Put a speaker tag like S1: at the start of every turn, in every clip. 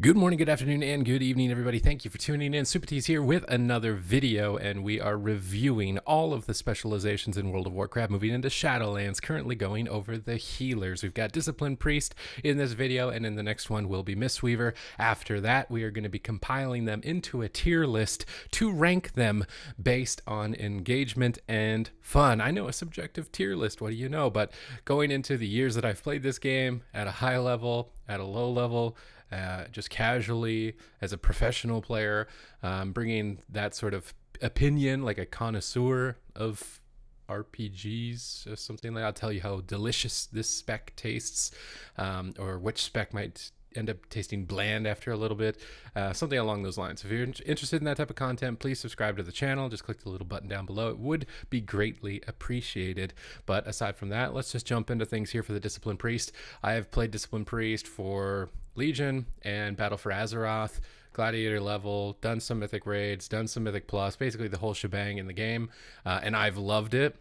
S1: Good morning, good afternoon, and good evening, everybody. Thank you for tuning in. Supatease here with another video, and we are reviewing all of the specializations in World of Warcraft, moving into Shadowlands, currently going over the healers. We've got Discipline Priest in this video, and in the next one will be Mistweaver. After that, we are going to be compiling them into a tier list to rank them based on engagement and fun. I know a subjective tier list, what do you know? But going into the years that I've played this game at a high level, at a low level, just casually as a professional player, bringing that sort of opinion like a connoisseur of RPGs or something like that. I'll tell you how delicious this spec tastes, or which spec might end up tasting bland after a little bit, something along those lines. If you're interested in that type of content, please subscribe to the channel. Just click the little button down below. It would be greatly appreciated. But aside from that, let's just jump into things here for the Discipline Priest. I have played Discipline Priest for Legion and Battle for Azeroth, Gladiator level, done some Mythic raids, done some Mythic Plus, basically the whole shebang in the game, and I've loved it.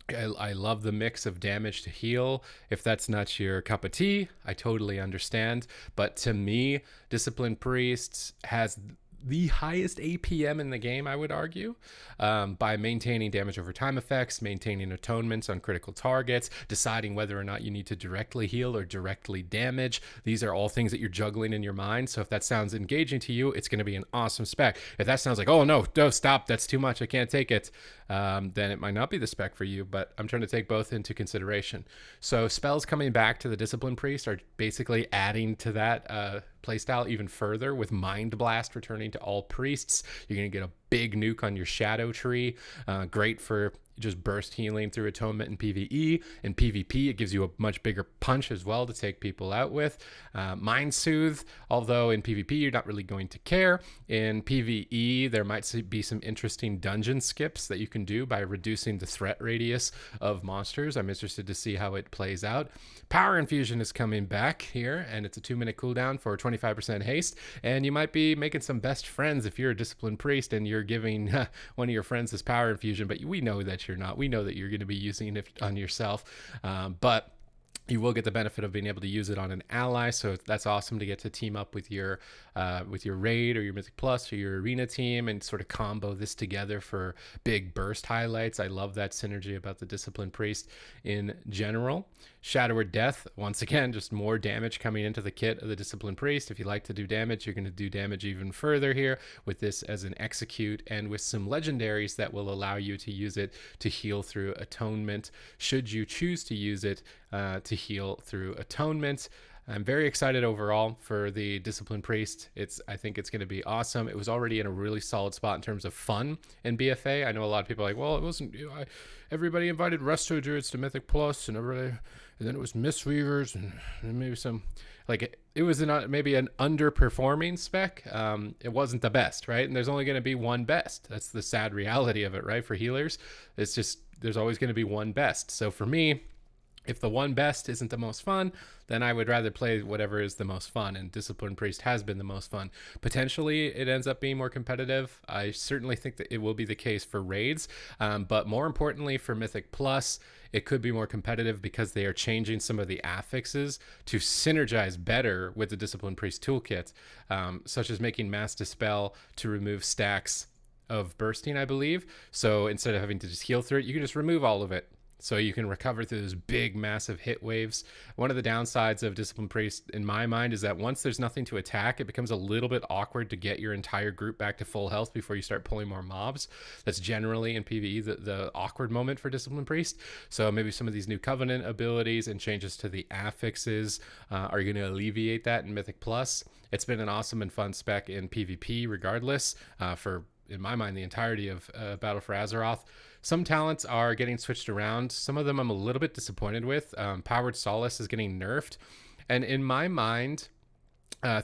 S1: I love the mix of damage to heal. If that's not your cup of tea, I totally understand. But to me, Discipline Priest has the highest APM in the game, I would argue, by maintaining damage over time effects, maintaining atonements on critical targets, deciding whether or not you need to directly heal or directly damage. These are all things that you're juggling in your mind. So if that sounds engaging to you, it's going to be an awesome spec. If that sounds like, oh no, stop, that's too much, I can't take it, then it might not be the spec for you. But I'm trying to take both into consideration. So spells coming back to the Discipline Priest are basically adding to that playstyle even further, with Mind Blast returning to all priests. You're going to get a big nuke on your shadow tree. Great for just burst healing through atonement in PvE. In PvP, it gives you a much bigger punch as well to take people out with. Mind Soothe, although in PvP you're not really going to care. In PvE, there might be some interesting dungeon skips that you can do by reducing the threat radius of monsters. I'm interested to see how it plays out. Power Infusion is coming back here, and it's a 2-minute cooldown for 25% haste, and you might be making some best friends if you're a Disciplined Priest and you're giving one of your friends this Power Infusion, but we know that you're not. We know that you're going to be using it on yourself, but you will get the benefit of being able to use it on an ally, so that's awesome to get to team up with your raid or your Mythic Plus or your arena team and sort of combo this together for big burst highlights. I love that synergy about the Disciplined Priest in general. Shadow or Death, once again, just more damage coming into the kit of the Disciplined Priest. If you like to do damage, you're going to do damage even further here with this as an execute, and with some legendaries that will allow you to use it to heal through atonement, should you choose to use it to heal through atonement. I'm very excited overall for the Disciplined Priest. I think it's going to be awesome. It was already in a really solid spot in terms of fun in BFA. I know a lot of people are like, well, it wasn't, everybody invited Resto Druids to Mythic Plus, and then it was Mistweavers and maybe some, like, it was maybe an underperforming spec. It wasn't the best, right? And there's only going to be one best. That's the sad reality of it, right? For healers, it's just, there's always going to be one best. So for me, if the one best isn't the most fun, then I would rather play whatever is the most fun, and Disciplined Priest has been the most fun. Potentially, it ends up being more competitive. I certainly think that it will be the case for raids, but more importantly for Mythic Plus, it could be more competitive because they are changing some of the affixes to synergize better with the Disciplined Priest toolkit, such as making Mass Dispel to remove stacks of bursting, I believe. So instead of having to just heal through it, you can just remove all of it, so you can recover through those big, massive hit waves. One of the downsides of Disciplined Priest, in my mind, is that once there's nothing to attack, it becomes a little bit awkward to get your entire group back to full health before you start pulling more mobs. That's generally in PvE the awkward moment for Disciplined Priest. So maybe some of these new Covenant abilities and changes to the affixes are going to alleviate that in Mythic Plus. It's been an awesome and fun spec in PvP regardless, for, in my mind, the entirety of Battle for Azeroth. Some talents are getting switched around. Some of them I'm a little bit disappointed with. Powered Solace is getting nerfed. And in my mind,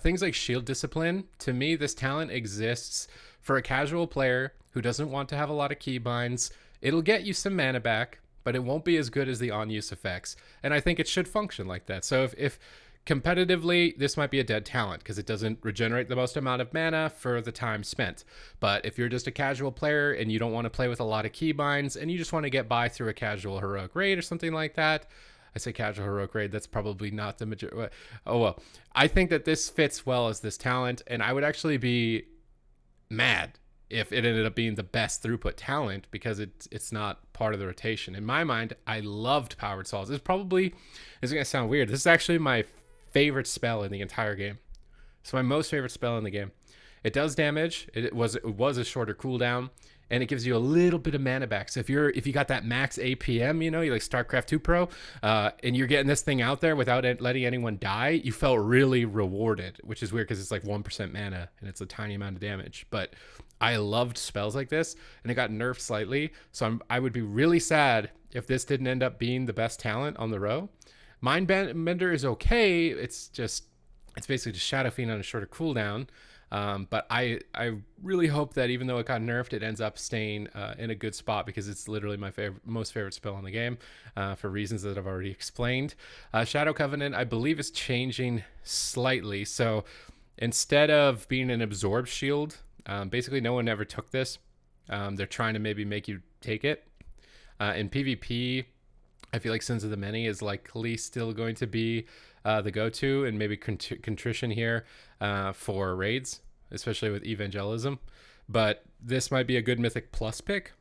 S1: things like Shield Discipline, to me, this talent exists for a casual player who doesn't want to have a lot of keybinds. It'll get you some mana back, but it won't be as good as the on-use effects. And I think it should function like that. So if competitively, this might be a dead talent because it doesn't regenerate the most amount of mana for the time spent. But if you're just a casual player and you don't want to play with a lot of keybinds and you just want to get by through a casual heroic raid or something like that, I say casual heroic raid. That's probably not the majority. Oh well, I think that this fits well as this talent, and I would actually be mad if it ended up being the best throughput talent because it's not part of the rotation. In my mind, I loved Powered Souls. It's probably, it's gonna sound weird, this is actually my favorite spell in the entire game. It's my most favorite spell in the game. It does damage. It was a shorter cooldown, and it gives you a little bit of mana back. So if you got that max APM, you know, you like StarCraft 2 Pro, and you're getting this thing out there without letting anyone die, you felt really rewarded, which is weird because it's like 1% mana and it's a tiny amount of damage. But I loved spells like this, and it got nerfed slightly. So I would be really sad if this didn't end up being the best talent on the row. Mindbender is okay. It's basically just Shadow Fiend on a shorter cooldown. But I really hope that even though it got nerfed, it ends up staying in a good spot because it's literally my most favorite spell in the game for reasons that I've already explained. Shadow Covenant, I believe, is changing slightly. So instead of being an absorb shield, basically no one ever took this. They're trying to maybe make you take it. In PvP, I feel like Sins of the Many is likely still going to be the go-to, and maybe contrition here for raids, especially with evangelism. But this might be a good Mythic Plus pick.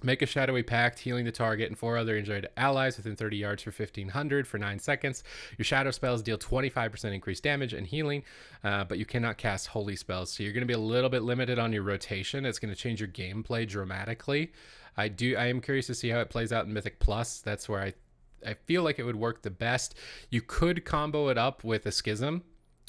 S1: Make a Shadowy Pact, healing the target and 4 other injured allies within 30 yards for 1500 for 9 seconds. Your shadow spells deal 25% increased damage and healing, but you cannot cast holy spells. So you're going to be a little bit limited on your rotation. It's going to change your gameplay dramatically. I am curious to see how it plays out in Mythic Plus. That's where I feel like it would work the best. You could combo it up with a Schism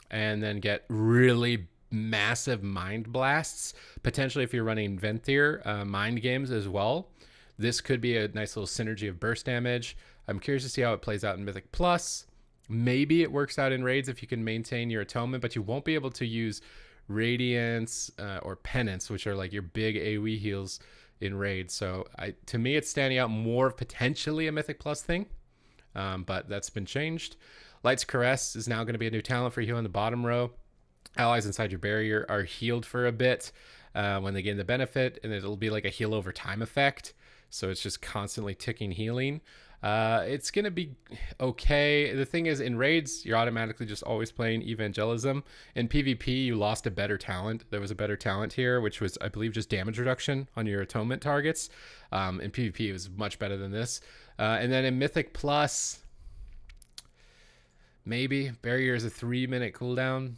S1: and then get really massive mind blasts, potentially if you're running Venthyr mind games as well. This could be a nice little synergy of burst damage. I'm curious to see how it plays out in Mythic Plus. Maybe it works out in raids if you can maintain your atonement, but you won't be able to use Radiance or Penance, which are like your big AoE heals in raids. So to me, it's standing out more of potentially a Mythic Plus thing, but that's been changed. Light's Caress is now going to be a new talent for you on the bottom row. Allies inside your barrier are healed for a bit when they gain the benefit, and it'll be like a heal over time effect. So it's just constantly ticking healing. It's going to be okay. The thing is, in raids, you're automatically just always playing evangelism. In PvP, you lost a better talent. There was a better talent here, which was, I believe, just damage reduction on your atonement targets. In PvP, it was much better than this. And then in Mythic Plus, maybe barrier is a 3-minute cooldown.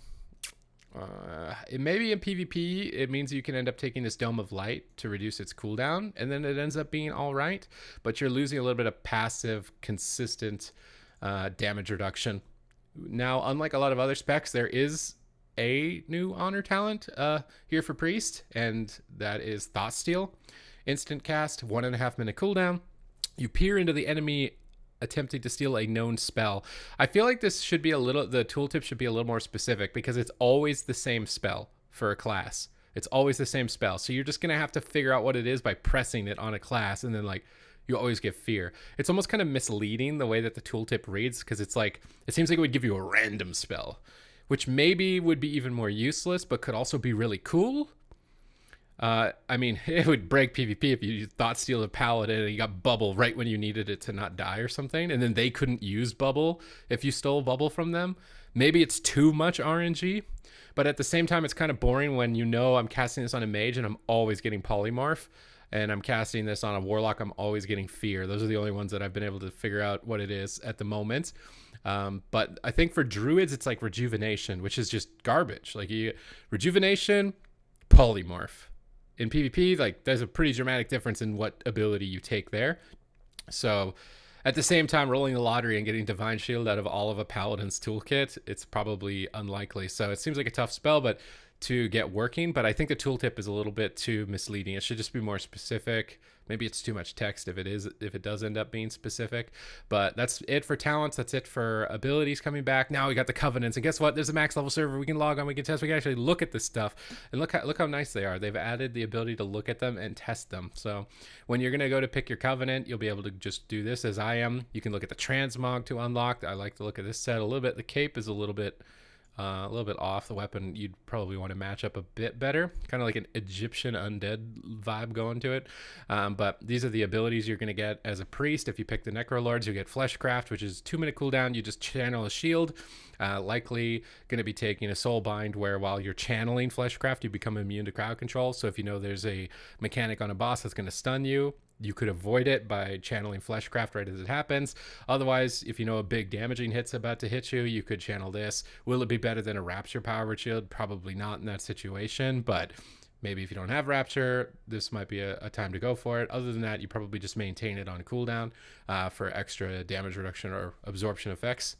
S1: Maybe in PvP it means you can end up taking this Dome of Light to reduce its cooldown, and then it ends up being all right, but you're losing a little bit of passive consistent damage reduction. Now, unlike a lot of other specs, there is a new honor talent here for Priest, and that is Thought Steal. Instant cast, 1.5 minute cooldown. You peer into the enemy attempting to steal a known spell. I feel like this should be the tooltip should be a little more specific, because it's always the same spell for a class. It's always the same spell. So you're just going to have to figure out what it is by pressing it on a class, and then like you always get fear. It's almost kind of misleading the way that the tooltip reads, because it's like, it seems like it would give you a random spell, which maybe would be even more useless, but could also be really cool. I mean, it would break PvP if you thought steal a paladin and you got bubble right when you needed it to not die or something, and then they couldn't use bubble if you stole bubble from them. Maybe it's too much RNG, but at the same time, it's kind of boring when you know I'm casting this on a mage and I'm always getting polymorph, and I'm casting this on a warlock, I'm always getting fear. Those are the only ones that I've been able to figure out what it is at the moment. But I think for druids, it's like rejuvenation, which is just garbage. Like rejuvenation, polymorph. In PvP, like there's a pretty dramatic difference in what ability you take there. So at the same time, rolling the lottery and getting Divine Shield out of all of a Paladin's toolkit, it's probably unlikely. So it seems like a tough spell, but to get working. But I think the tooltip is a little bit too misleading. It should just be more specific. Maybe it's too much text if it does end up being specific. But that's it for talents. That's it for abilities coming back. Now we got the Covenants, and guess what? There's a max level server. We can log on, we can test, we can actually look at this stuff, and look how nice they are. They've added the ability to look at them and test them. So when you're gonna go to pick your Covenant, you'll be able to just do this as I am. You can look at the Transmog to unlock. I like to look at this set a little bit. The cape is a little bit A little bit off. The weapon you'd probably want to match up a bit better, kind of like an Egyptian undead vibe going to it. But these are the abilities you're going to get as a priest. If you pick the Necrolords, you get Fleshcraft, which is 2-minute cooldown. You just channel a shield. Likely going to be taking a soul bind where while you're channeling Fleshcraft, you become immune to crowd control. So if you know there's a mechanic on a boss that's going to stun you, you could avoid it by channeling Fleshcraft right as it happens. Otherwise, if you know a big damaging hit's about to hit you, you could channel this. Will it be better than a Rapture Powered Shield? Probably not in that situation, but maybe if you don't have Rapture, this might be a time to go for it. Other than that, you probably just maintain it on cooldown for extra damage reduction or absorption effects.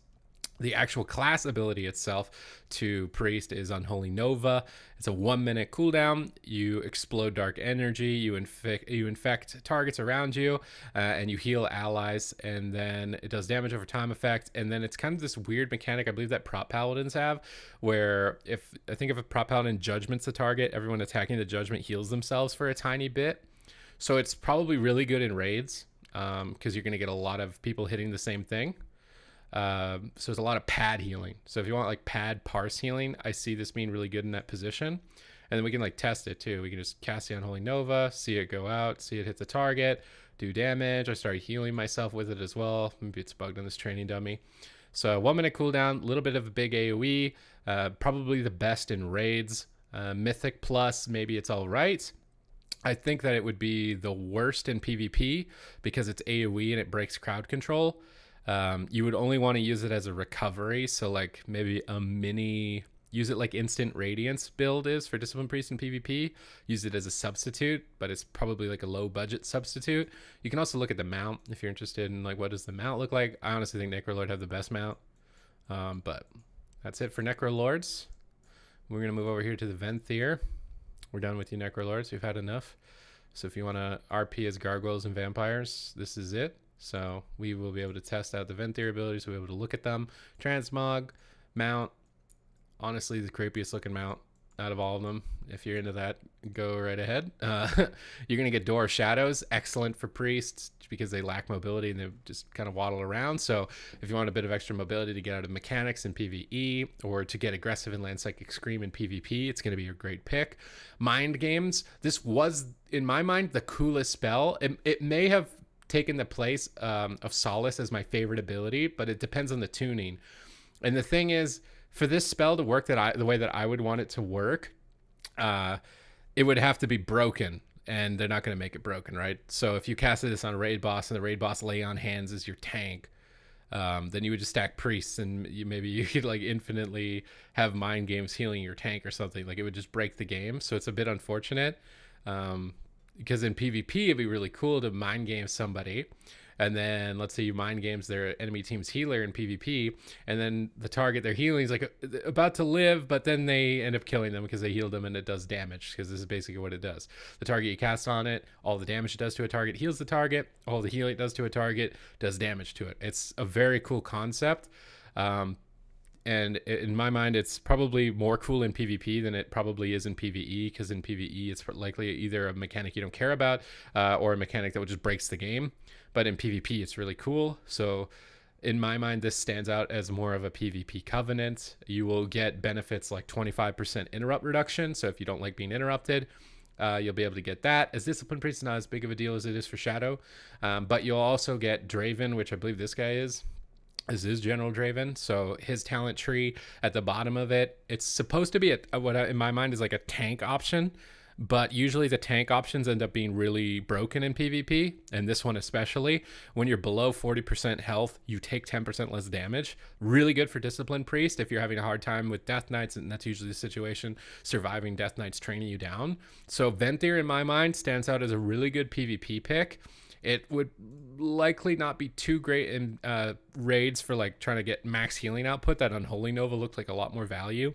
S1: The actual class ability itself to Priest is Unholy Nova. It's a 1-minute cooldown. You explode dark energy. You infect targets around you, and you heal allies. And then it does damage over time effect. And then it's kind of this weird mechanic I believe that prop paladins have, where if a prop paladin judgments the target, everyone attacking the judgment heals themselves for a tiny bit. So it's probably really good in raids because you're going to get a lot of people hitting the same thing. So there's a lot of pad healing. So if you want like pad parse healing, I see this being really good in that position. And then we can like test it too. We can just cast the Unholy Nova, see it go out, see it hit the target, do damage. I started healing myself with it as well. Maybe it's bugged on this training dummy. So 1-minute cooldown, a little bit of a big AoE, probably the best in raids. Mythic Plus, maybe it's all right. I think that it would be the worst in PvP because it's AoE and it breaks crowd control. You would only want to use it as a recovery, so like maybe a mini, use it like Instant Radiance build is for Discipline Priest in PvP. Use it as a substitute, but it's probably like a low budget substitute. You can also look at the mount if you're interested in like what does the mount look like. I honestly think Necrolord have the best mount, but that's it for Necrolords. We're gonna move over here to the Venthyr. We're done with you Necrolords. We've had enough. So if you want to RP as gargoyles and vampires, this is it. So we will be able to test out the Venthyr abilities. We'll be able to look at them. Transmog Mount, honestly the creepiest looking mount out of all of them. If you're into that, go right ahead. You're going to get Door of Shadows, excellent for priests because they lack mobility and they just kind of waddle around. So if you want a bit of extra mobility to get out of mechanics in PvE or to get aggressive in Land Psychic Scream in PvP, it's going to be a great pick. Mind Games, this was, in my mind, the coolest spell. It may have taken the place of Solace as my favorite ability, but it depends on the tuning. And the thing is, for this spell to work the way that I would want it to work, it would have to be broken, and they're not going to make it broken, right? So if you casted this on a raid boss and the raid boss lay on hands as your tank, then you would just stack priests and maybe you could like infinitely have Mind Games healing your tank or something. Like it would just break the game. So it's a bit unfortunate. Because in PvP, it'd be really cool to mind game somebody. And then let's say you mind games their enemy team's healer in PvP. And then the target they're healing is like about to live, but then they end up killing them because they healed them and it does damage. Because this is basically what it does. The target you cast on it, all the damage it does to a target heals the target. All the healing it does to a target does damage to it. It's a very cool concept. And in my mind, it's probably more cool in PvP than it probably is in PvE, because in PvE, it's likely either a mechanic you don't care about or a mechanic that just breaks the game. But in PvP, it's really cool. So in my mind, this stands out as more of a PvP covenant. You will get benefits like 25% interrupt reduction. So if you don't like being interrupted, you'll be able to get that. As Discipline Priest is not as big of a deal as it is for Shadow. But you'll also get Draven, which I believe this guy is. This is General Draven, so his talent tree at the bottom of it, it's supposed to be what in my mind is like a tank option, but usually the tank options end up being really broken in PvP, and this one especially. When you're below 40% health, you take 10% less damage. Really good for Discipline Priest if you're having a hard time with Death Knights, and that's usually the situation, surviving Death Knights training you down. So Venthyr, in my mind, stands out as a really good PvP pick. It would likely not be too great in raids for like trying to get max healing output. That Unholy Nova looked like a lot more value.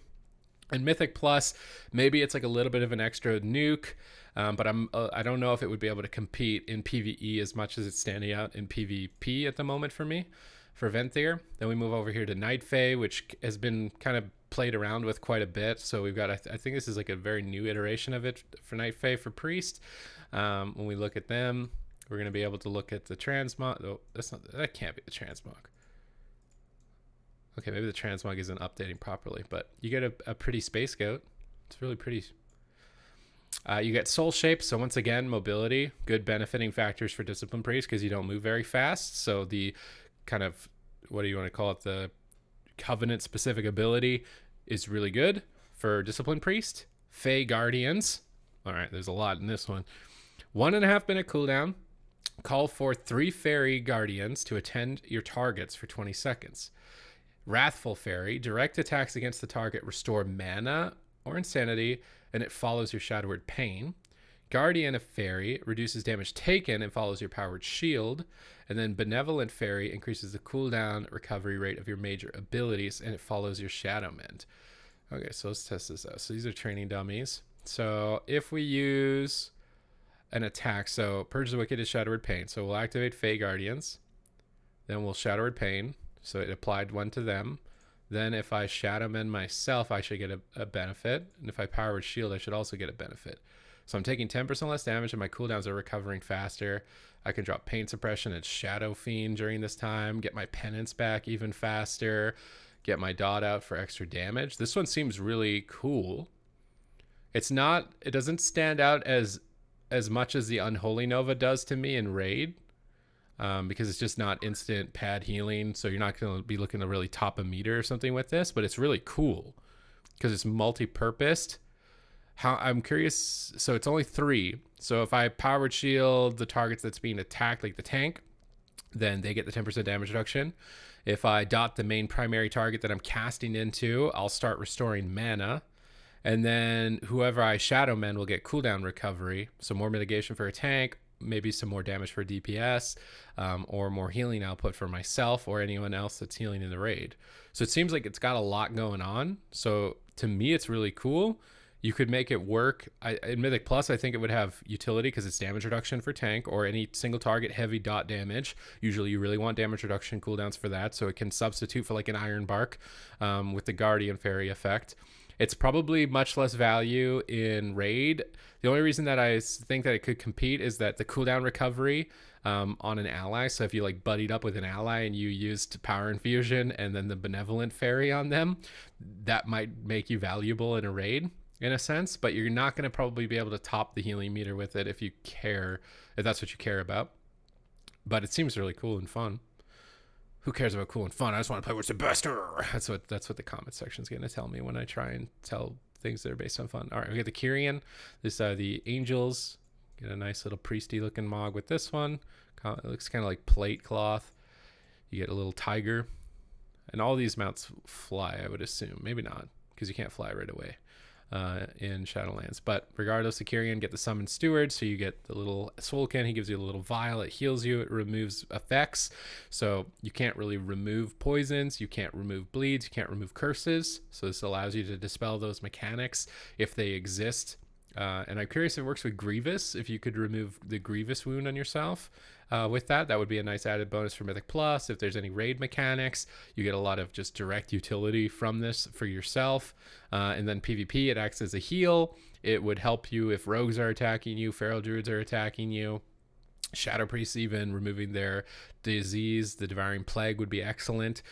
S1: And Mythic Plus, maybe it's like a little bit of an extra nuke, but I don't know if it would be able to compete in PvE as much as it's standing out in PvP at the moment for me, for Venthyr. Then we move over here to Night Fae, which has been kind of played around with quite a bit. So we've got, I think this is like a very new iteration of it for Night Fae for Priest. When we look at them, we're going to be able to look at the Transmog. Oh, that can't be the Transmog. Okay, maybe the transmog isn't updating properly, but you get a pretty space goat. It's really pretty. You get soul shape, so once again, mobility, good benefiting factors for Discipline Priest because you don't move very fast. So the kind of, what do you want to call it, the covenant specific ability is really good for Discipline Priest. Fey Guardians. All right, there's a lot in this one. 1.5 minute cooldown. Call for 3 Fairy Guardians to attend your targets for 20 seconds. Wrathful Fairy. Direct attacks against the target restore mana or insanity, and it follows your Shadow Word Pain. Guardian of Fairy reduces damage taken and follows your powered shield. And then Benevolent Fairy increases the cooldown recovery rate of your major abilities, and it follows your Shadow Mend. Okay, so let's test this out. So these are training dummies. So if we use an attack, so Purge the Wicked is Shadow Word Pain. So we'll activate Fey Guardians. Then we'll Shadow Word Pain. So it applied one to them. Then if I Shadow Mend myself, I should get a benefit. And if I Powered Shield, I should also get a benefit. So I'm taking 10% less damage and my cooldowns are recovering faster. I can drop Pain Suppression and Shadow Fiend during this time. Get my Penance back even faster. Get my dot out for extra damage. This one seems really cool. It doesn't stand out as much as the Unholy Nova does to me in Raid, because it's just not instant pad healing, so you're not going to be looking to really top a meter or something with this, but it's really cool because it's multi-purposed. I'm curious, so it's only 3, so if I powered shield the targets that's being attacked, like the tank, then they get the 10% damage reduction. If I dot the main primary target that I'm casting into, I'll start restoring mana. And then whoever I Shadow Mend will get cooldown recovery. So more mitigation for a tank, maybe some more damage for DPS, or more healing output for myself or anyone else that's healing in the raid. So it seems like it's got a lot going on. So to me, it's really cool. You could make it work. In Mythic Plus, I think it would have utility because it's damage reduction for tank or any single target heavy dot damage. Usually you really want damage reduction cooldowns for that. So it can substitute for like an Iron Bark with the Guardian Fairy effect. It's probably much less value in Raid. The only reason that I think that it could compete is that the cooldown recovery on an ally. So if you like buddied up with an ally and you used Power Infusion and then the Benevolent Fairy on them, that might make you valuable in a Raid in a sense, but you're not going to probably be able to top the healing meter with it if that's what you care about. But it seems really cool and fun. Who cares about cool and fun? I just want to play what's the best. That's what the comment section is going to tell me when I try and tell things that are based on fun. All right, we got the Kirian. This the Angels. Get a nice little priesty looking mog with this one. It looks kind of like plate cloth. You get a little tiger. And all these mounts fly, I would assume. Maybe not, because you can't fly right away in Shadowlands. But regardless, the Kirian get the Summon Steward, so you get the little Soulkin. He gives you a little vial. It heals you. It removes effects. So you can't really remove poisons. You can't remove bleeds. You can't remove curses. So this allows you to dispel those mechanics if they exist. And I'm curious if it works with Grievous. If you could remove the Grievous wound on yourself with that would be a nice added bonus for Mythic Plus. If there's any raid mechanics, you get a lot of just direct utility from this for yourself. And then PvP, it acts as a heal. It would help you if rogues are attacking you, feral druids are attacking you. Shadow Priests, even removing their disease, the Devouring Plague would be excellent.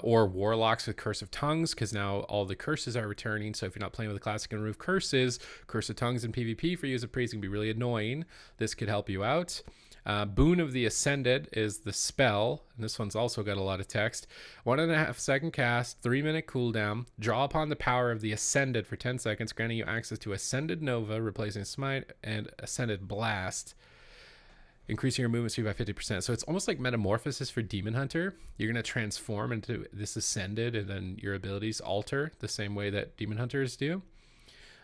S1: Or Warlocks with Curse of Tongues, because now all the curses are returning. So if you're not playing with the classic and remove curses, Curse of Tongues in PvP for you as a priest can be really annoying. This could help you out. Boon of the Ascended is the spell, and this one's also got a lot of text. 1.5 second cast, 3 minute cooldown. Draw upon the power of the Ascended for 10 seconds, granting you access to Ascended Nova, replacing Smite, and Ascended Blast, increasing your movement speed by 50%. So it's almost like Metamorphosis for Demon Hunter. You're going to transform into this Ascended, and then your abilities alter the same way that Demon Hunters do.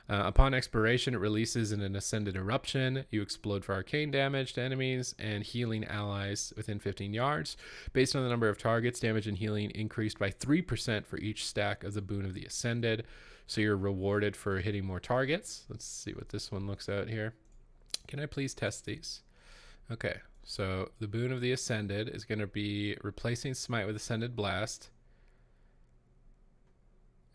S1: Upon expiration, it releases in an Ascended Eruption. You explode for arcane damage to enemies and healing allies within 15 yards. Based on the number of targets, damage and healing increased by 3% for each stack of the Boon of the Ascended. So you're rewarded for hitting more targets. Let's see what this one looks out here. Can I please test these? Okay, so the Boon of the Ascended is going to be replacing Smite with Ascended Blast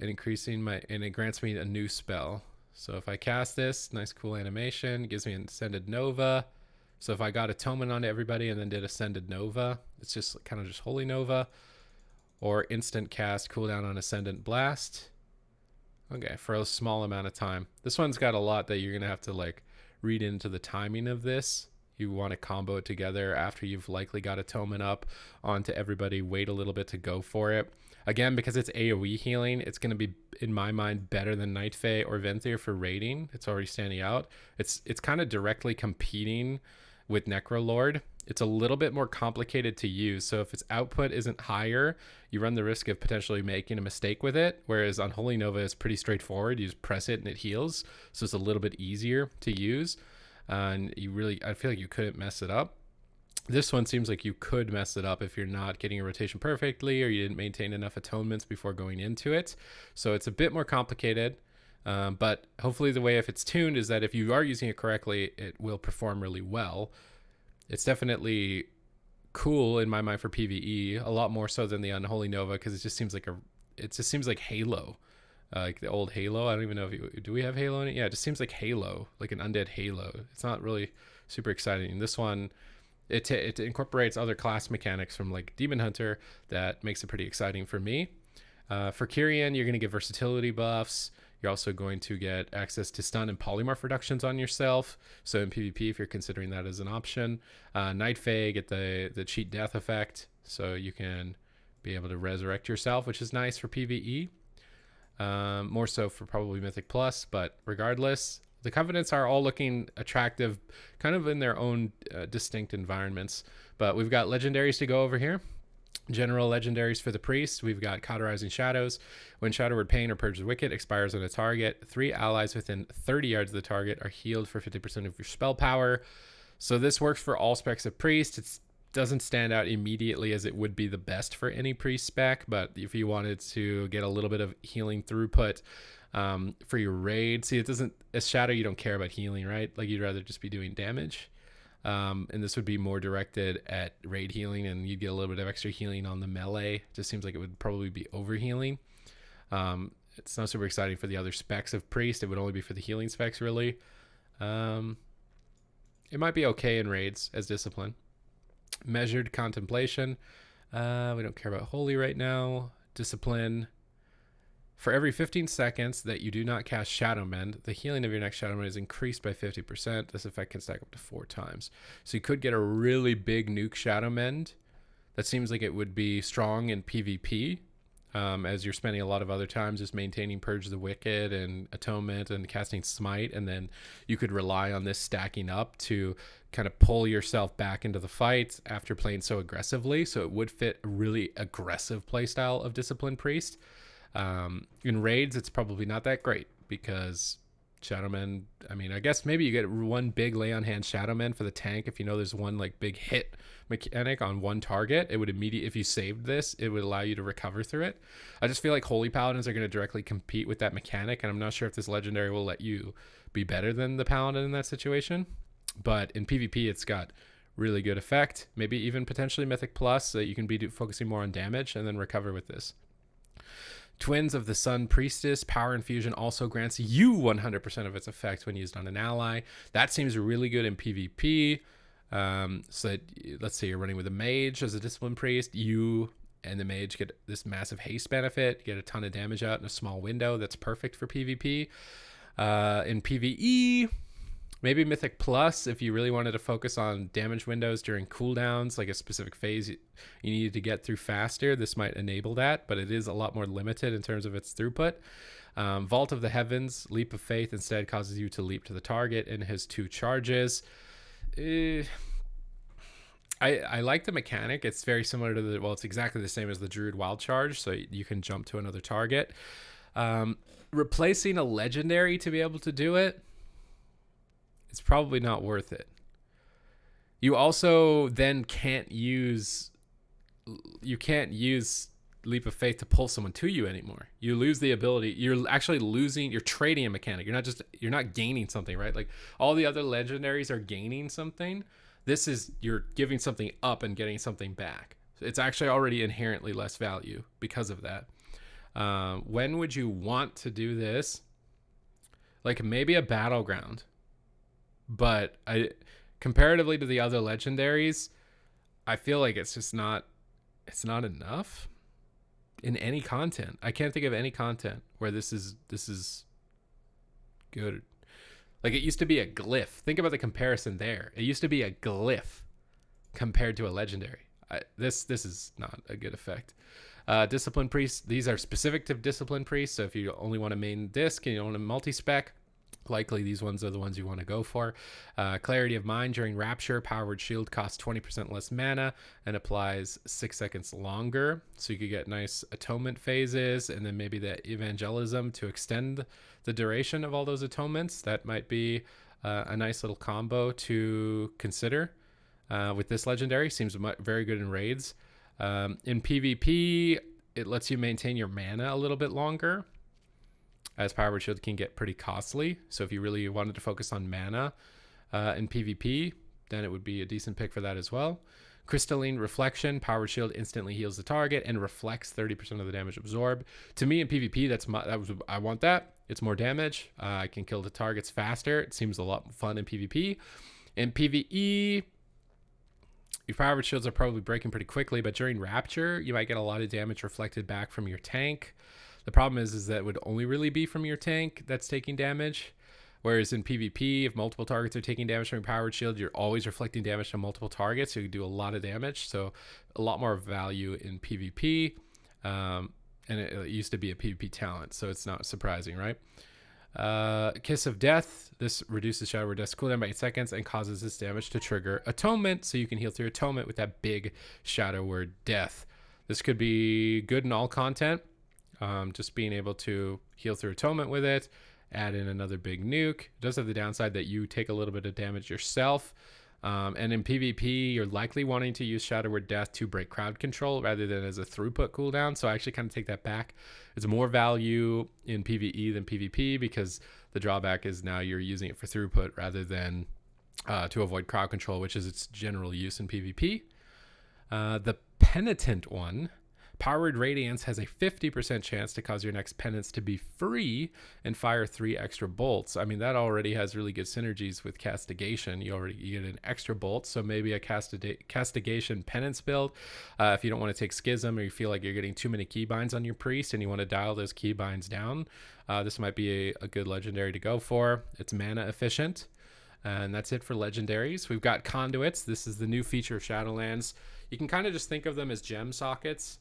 S1: and it grants me a new spell. So if I cast this, nice cool animation, gives me an Ascended Nova. So if I got Atonement onto everybody and then did Ascended Nova, it's just kind of just Holy Nova. or instant cast cooldown on Ascendant Blast. Okay, for a small amount of time. This one's got a lot that you're going to have to like read into the timing of this. You want to combo it together after you've likely got Atonement up onto everybody. Wait a little bit to go for it. Again, because it's AoE healing, it's going to be, in my mind, better than Night Fae or Venthyr for raiding. It's already standing out. It's kind of directly competing with Necrolord. It's a little bit more complicated to use. So if its output isn't higher, you run the risk of potentially making a mistake with it. Whereas Unholy Nova is pretty straightforward. You just press it and it heals. So it's a little bit easier to use. And I feel like you couldn't mess it up. This one seems like you could mess it up if you're not getting a rotation perfectly or you didn't maintain enough atonements before going into it. So it's a bit more complicated. But hopefully the way if it's tuned is that if you are using it correctly, it will perform really well. It's definitely cool in my mind for PvE, a lot more so than the Unholy Nova, because it just seems like Halo, like the old Halo. I don't even know do we have Halo in it? Yeah, it just seems like Halo, like an undead Halo. It's not really super exciting. This one, it incorporates other class mechanics from like Demon Hunter that makes it pretty exciting for me. For Kirian, you're going to get versatility buffs. You're also going to get access to stun and polymorph reductions on yourself. So in PvP, if you're considering that as an option, Night Fae get the cheat death effect, so you can be able to resurrect yourself, which is nice for PvE. More so for probably Mythic Plus, but regardless, the Covenants are all looking attractive, kind of in their own distinct environments. But we've got Legendaries to go over here. General Legendaries for the Priest. We've got Cauterizing Shadows. When Shadowward Pain or Purge the Wicked expires on a target, 3 allies within 30 yards of the target are healed for 50% of your spell power. So this works for all specs of Priest. It doesn't stand out immediately as it would be the best for any Priest spec, but if you wanted to get a little bit of healing throughput for your raid, see, it doesn't, as Shadow, you don't care about healing, right? Like you'd rather just be doing damage. And this would be more directed at raid healing, and you'd get a little bit of extra healing on the melee. It just seems like it would probably be over healing. It's not super exciting for the other specs of Priest. It would only be for the healing specs, really. It might be okay in raids as discipline. Measured Contemplation. We don't care about Holy right now. Discipline. For every 15 seconds that you do not cast Shadow Mend, the healing of your next Shadow Mend is increased by 50%. This effect can stack up to 4 times. So you could get a really big nuke Shadow Mend. That seems like it would be strong in PvP, as you're spending a lot of other times just maintaining Purge the Wicked and Atonement and casting Smite, and then you could rely on this stacking up to kind of pull yourself back into the fight after playing so aggressively. So it would fit a really aggressive playstyle of Disciplined Priest. In raids, it's probably not that great because Shadowmen, I mean, I guess maybe you get one big lay on hand Shadowmen for the tank. If you know there's one like big hit mechanic on one target, it would immediately, if you saved this, it would allow you to recover through it. I just feel like Holy Paladins are going to directly compete with that mechanic, and I'm not sure if this Legendary will let you be better than the Paladin in that situation. But in PvP, it's got really good effect, maybe even potentially Mythic Plus, so that you can be focusing more on damage and then recover with this. Twins of the Sun Priestess. Power Infusion also grants you 100% of its effect when used on an ally. That seems really good in PvP. So that, let's say you're running with a mage as a Disciplined Priest. You and the mage get this massive haste benefit. Get a ton of damage out in a small window. That's perfect for PvP. In PvE, maybe Mythic Plus, if you really wanted to focus on damage windows during cooldowns, like a specific phase you needed to get through faster, this might enable that, but it is a lot more limited in terms of its throughput. Vault of the Heavens, Leap of Faith, instead causes you to leap to the target in his 2 charges. I like the mechanic. It's very similar to it's exactly the same as the Druid Wild Charge, so you can jump to another target. Replacing a Legendary to be able to do it, it's probably not worth it. You also then can't use Leap of Faith to pull someone to you anymore. You lose the ability. You're actually losing, you're trading a mechanic. You're not gaining something, right? Like all the other Legendaries are gaining something. This is, you're giving something up and getting something back. It's actually already inherently less value because of that. When would you want to do this? Like maybe a Battleground. But comparatively to the other Legendaries, I feel like it's not enough. in any content. I can't think of any content where this is good. Like, it used to be a glyph. Think about the comparison there. It used to be a glyph compared to a legendary. This is not a good effect. Discipline Priests, these are specific to Discipline Priests, so if you only want a main disc and you don't want a multi-spec, likely these ones are the ones you want to go for. Clarity of Mind during Rapture. Powered Shield costs 20% less mana and applies 6 seconds longer, so you could get nice atonement phases, and then maybe the Evangelism to extend the duration of all those atonements. That might be a nice little combo to consider with this legendary. Seems very good in raids. In PvP, it lets you maintain your mana a little bit longer, as Powered Shield can get pretty costly. So if you really wanted to focus on mana in PvP, then it would be a decent pick for that as well. Crystalline Reflection. Powered Shield instantly heals the target and reflects 30% of the damage absorbed. To me in PvP, I want that. It's more damage. I can kill the targets faster. It seems a lot fun in PvP. In PvE, your Powered Shields are probably breaking pretty quickly, but during Rapture, you might get a lot of damage reflected back from your tank. The problem is that it would only really be from your tank that's taking damage. Whereas in PvP, if multiple targets are taking damage from your Powered Shield, you're always reflecting damage from multiple targets, so you do a lot of damage. So a lot more value in PvP. And it used to be a PvP talent, so it's not surprising, right? Kiss of Death. This reduces Shadow Word Death's cooldown by 8 seconds and causes this damage to trigger Atonement, so you can heal through Atonement with that big Shadow Word Death. This could be good in all content. Just being able to heal through Atonement with it, add in another big nuke. It does have the downside that you take a little bit of damage yourself. And in PvP, you're likely wanting to use Shadow Word Death to break crowd control rather than as a throughput cooldown. So I actually kind of take that back. It's more value in PvE than PvP, because the drawback is now you're using it for throughput rather than to avoid crowd control, which is its general use in PvP. The Penitent one. Powered Radiance has a 50% chance to cause your next penance to be free and fire 3 extra bolts. I mean, that already has really good synergies with Castigation. You get an extra bolt, so maybe a Castigation penance build. If you don't want to take Schism, or you feel like you're getting too many keybinds on your priest and you want to dial those keybinds down, this might be a good legendary to go for. It's mana efficient. And that's it for legendaries. We've got Conduits. This is the new feature of Shadowlands. You can kind of just think of them as gem sockets.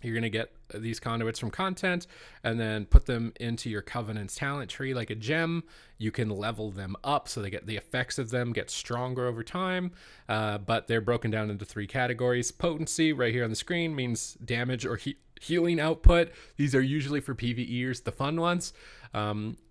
S1: You're going to get these conduits from content and then put them into your Covenant's talent tree like a gem. You can level them up so they get the effects of them get stronger over time, but they're broken down into 3 categories. Potency, right here on the screen, means damage or healing output. These are usually for PvEers, the fun ones.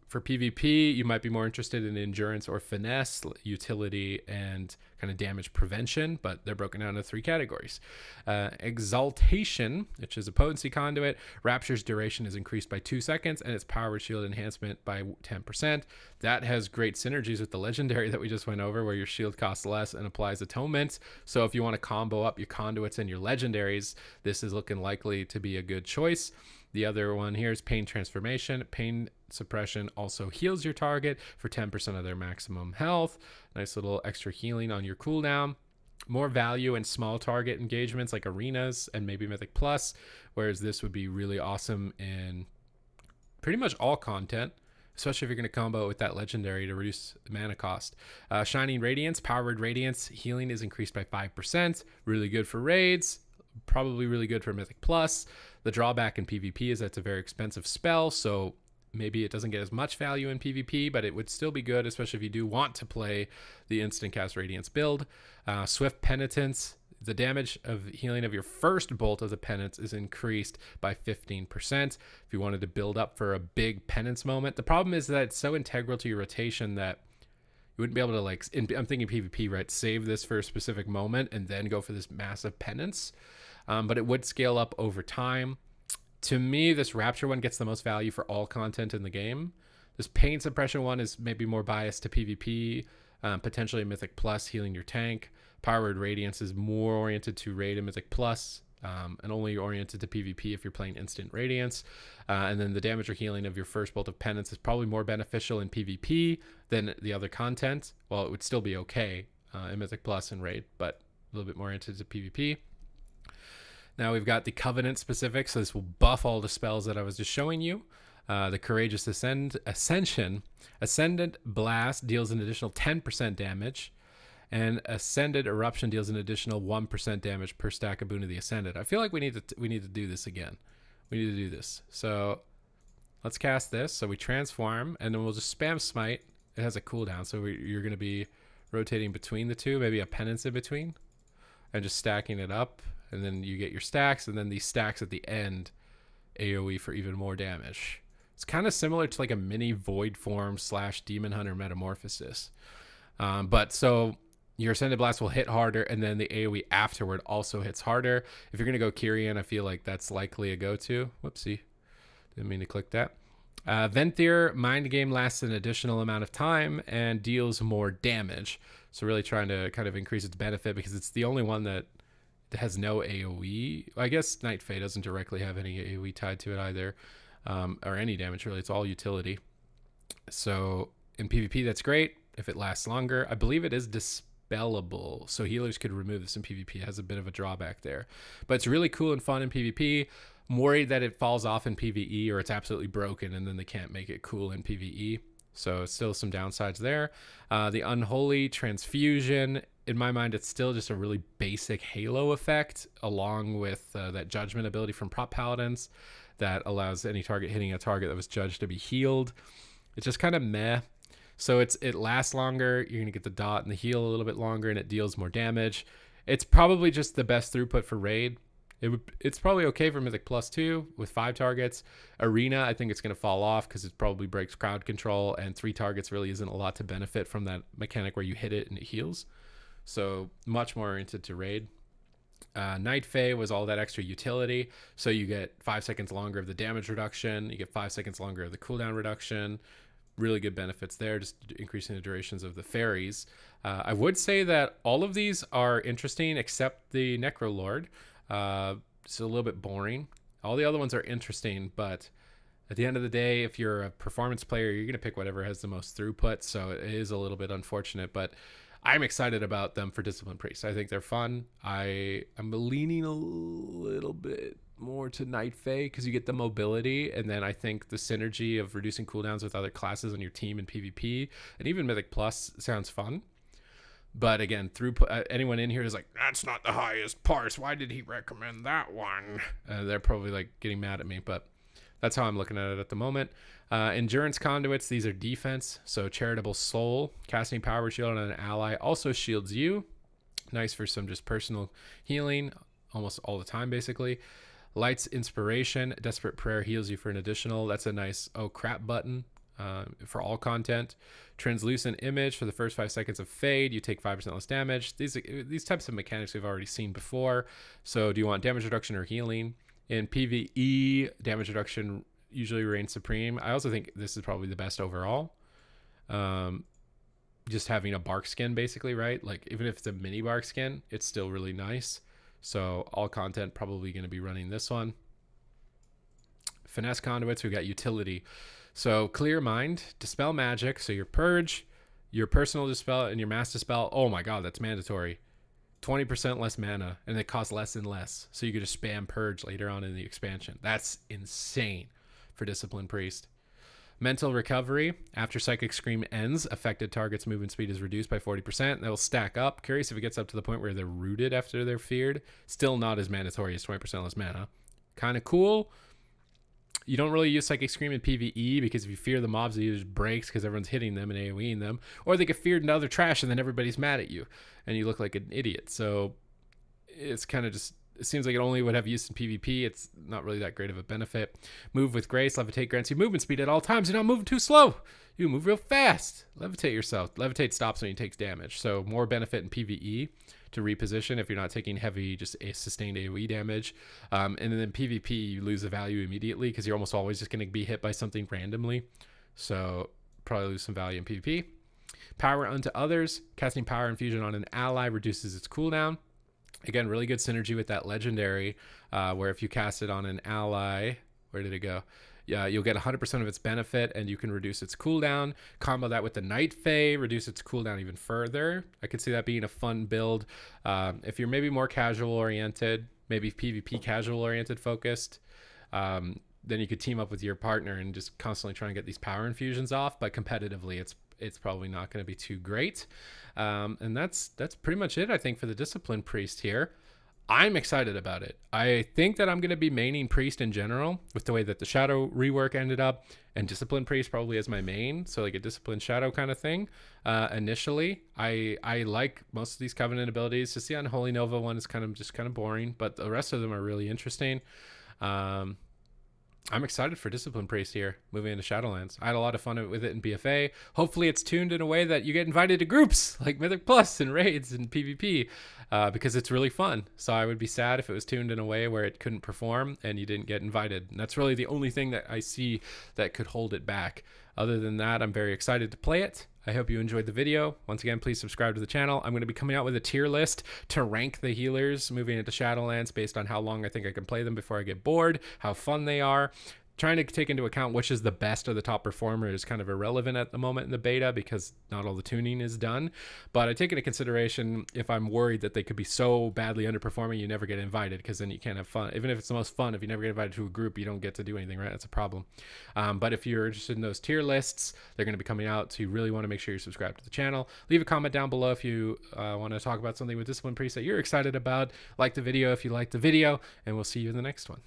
S1: For PvP, you might be more interested in endurance or finesse, utility, and kind of damage prevention, but they're broken down into 3 categories. Exaltation, which is a potency conduit. Rapture's duration is increased by 2 seconds, and its power shield enhancement by 10%. That has great synergies with the legendary that we just went over, where your shield costs less and applies atonement. So if you want to combo up your conduits and your legendaries, this is looking likely to be a good choice. The other one here is Pain Transformation. Pain Suppression also heals your target for 10% of their maximum health. Nice little extra healing on your cooldown. More value in small target engagements like arenas and maybe Mythic Plus, whereas this would be really awesome in pretty much all content, especially if you're going to combo with that legendary to reduce mana cost. Shining Radiance. Powered Radiance healing is increased by 5%. Really good for raids. Probably really good for Mythic Plus. The drawback in PvP is that it's a very expensive spell, so maybe it doesn't get as much value in PvP, but it would still be good, especially if you do want to play the instant cast Radiance build. Swift Penitence. The damage of healing of your first bolt of the penance is increased by 15% if you wanted to build up for a big penance moment. The problem is that it's so integral to your rotation that you wouldn't be able to, like, I'm thinking PvP, right? Save this for a specific moment and then go for this massive penance. But it would scale up over time. To me, this Rapture one gets the most value for all content in the game. This Pain Suppression one is maybe more biased to PvP, potentially Mythic Plus, healing your tank. Powered Radiance is more oriented to raid and Mythic Plus, and only oriented to PvP if you're playing instant Radiance. And then the damage or healing of your first bolt of penance is probably more beneficial in PvP than the other content. Well, it would still be okay in Mythic Plus and raid, but a little bit more oriented to PvP. Now we've got the Covenant specific, so this will buff all the spells that I was just showing you. The Courageous Ascension. Ascendant Blast deals an additional 10% damage, and Ascended Eruption deals an additional 1% damage per stack of Boon of the Ascended. I feel like we need to do this again. We need to do this. So let's cast this. So we transform, and then we'll just spam Smite. It has a cooldown, so you're going to be rotating between the two, maybe a Penance in between, and just stacking it up. And then you get your stacks, and then these stacks at the end AoE for even more damage. It's kind of similar to like a mini Void Form / Demon Hunter Metamorphosis. But so your Ascended Blast will hit harder, and then the AoE afterward also hits harder. If you're going to go Kirian, I feel like that's likely a go-to. Whoopsie. Didn't mean to click that. Venthyr Mind Game lasts an additional amount of time and deals more damage. So really trying to kind of increase its benefit because it's the only one that has no AoE. I guess Night Fae doesn't directly have any AoE tied to it either, or any damage really. It's all utility. So in PvP, that's great if it lasts longer. I believe it is dispellable, so healers could remove this in PvP. It has a bit of a drawback there, but it's really cool and fun in PvP. I'm worried that it falls off in PvE or it's absolutely broken and then they can't make it cool in PvE. So still some downsides there. The Unholy Transfusion, in my mind, it's still just a really basic Halo effect, along with that Judgment ability from Prop Paladins that allows any target hitting a target that was judged to be healed. It's just kind of meh. So it lasts longer. You're going to get the dot and the heal a little bit longer, and it deals more damage. It's probably just the best throughput for Raid. It's probably okay for Mythic Plus 2 with 5 targets. Arena, I think it's going to fall off because it probably breaks crowd control, and 3 targets really isn't a lot to benefit from that mechanic where you hit it and it heals. So much more oriented to Raid. Night Fae was all that extra utility. So you get 5 seconds longer of the damage reduction. You get 5 seconds longer of the cooldown reduction. Really good benefits there, just increasing the durations of the fairies. I would say that all of these are interesting except the Necrolord. It's a little bit boring. All the other ones are interesting, but at the end of the day, if you're a performance player, you're going to pick whatever has the most throughput. So it is a little bit unfortunate, but I'm excited about them for Discipline Priest. I think they're fun. I'm leaning a little bit more to Night Fae because you get the mobility, and then I think the synergy of reducing cooldowns with other classes on your team in PvP and even Mythic Plus sounds fun. But again, throughput, anyone in here is like, that's not the highest parse. Why did he recommend that one? They're probably like getting mad at me, but that's how I'm looking at it at the moment. Endurance Conduits, these are defense. So Charitable Soul, casting Power Shield on an ally also shields you. Nice for some just personal healing almost all the time, basically. Light's Inspiration, Desperate Prayer heals you for an additional. That's a nice, oh crap button. For all content. Translucent Image, for the first 5 seconds of Fade, you take 5% less damage. These types of mechanics we've already seen before. So do you want damage reduction or healing? In PvE, damage reduction usually reigns supreme. I also think this is probably the best overall. Just having a bark skin, basically, right? Like, even if it's a mini bark skin, it's still really nice. So all content probably going to be running this one. Finesse Conduits, we've got utility. So Clear Mind, Dispel Magic, so your Purge, your Personal Dispel, and your Mass Dispel. Oh my god, that's mandatory. 20% less mana, and it costs less and less. So you could just spam Purge later on in the expansion. That's insane for Discipline Priest. Mental Recovery, after Psychic Scream ends, affected target's movement speed is reduced by 40%. They'll stack up. Curious if it gets up to the point where they're rooted after they're feared. Still not as mandatory as 20% less mana. Kind of cool. You don't really use Psychic Scream in PvE because if you fear the mobs, it either just breaks because everyone's hitting them and AoEing them, or they get feared into other trash and then everybody's mad at you and you look like an idiot. So it's kind of just, it seems like it only would have use in PvP. It's not really that great of a benefit. Move with Grace. Levitate grants you movement speed at all times. You're not moving too slow. You move real fast. Levitate yourself. Levitate stops when you take damage. So more benefit in PvE to reposition if you're not taking heavy, just a sustained AoE damage. And then PvP, you lose the value immediately because you're almost always just going to be hit by something randomly. So probably lose some value in PvP. Power unto others. Casting Power Infusion on an ally reduces its cooldown. Again, really good synergy with that Legendary, where if you cast it on an ally, where did it go? Yeah, you'll get 100% of its benefit, and you can reduce its cooldown. Combo that with the Night Fae, reduce its cooldown even further. I could see that being a fun build. If you're maybe more casual oriented, maybe PvP casual oriented focused. Then you could team up with your partner and just constantly try and get these power infusions off. But competitively, it's probably not going to be too great. And that's pretty much it, I think, for the Discipline Priest here. I'm excited about it. I think that I'm going to be maining Priest in general with the way that the Shadow rework ended up, and Discipline Priest probably as my main, so like a Discipline Shadow kind of thing. Initially, I like most of these Covenant abilities. Just the Unholy Nova one is kind of boring, but the rest of them are really interesting. I'm excited for Discipline Priest here, moving into Shadowlands. I had a lot of fun with it in BFA. Hopefully it's tuned in a way that you get invited to groups like Mythic Plus and raids and PvP, because it's really fun. So I would be sad if it was tuned in a way where it couldn't perform and you didn't get invited. And that's really the only thing that I see that could hold it back. Other than that, I'm very excited to play it. I hope you enjoyed the video. Once again, please subscribe to the channel. I'm going to be coming out with a tier list to rank the healers moving into Shadowlands based on how long I think I can play them before I get bored, how fun they are. Trying to take into account which is the best or the top performer is kind of irrelevant at the moment in the beta because not all the tuning is done. But I take into consideration if I'm worried that they could be so badly underperforming you never get invited, because then you can't have fun. Even if it's the most fun, if you never get invited to a group, you don't get to do anything, right? That's a problem. But if you're interested in those tier lists, they're going to be coming out, so you really want to make sure you're subscribed to the channel. Leave a comment down below if you want to talk about something with Discipline Priest that you're excited about. Like the video if you liked the video, and we'll see you in the next one.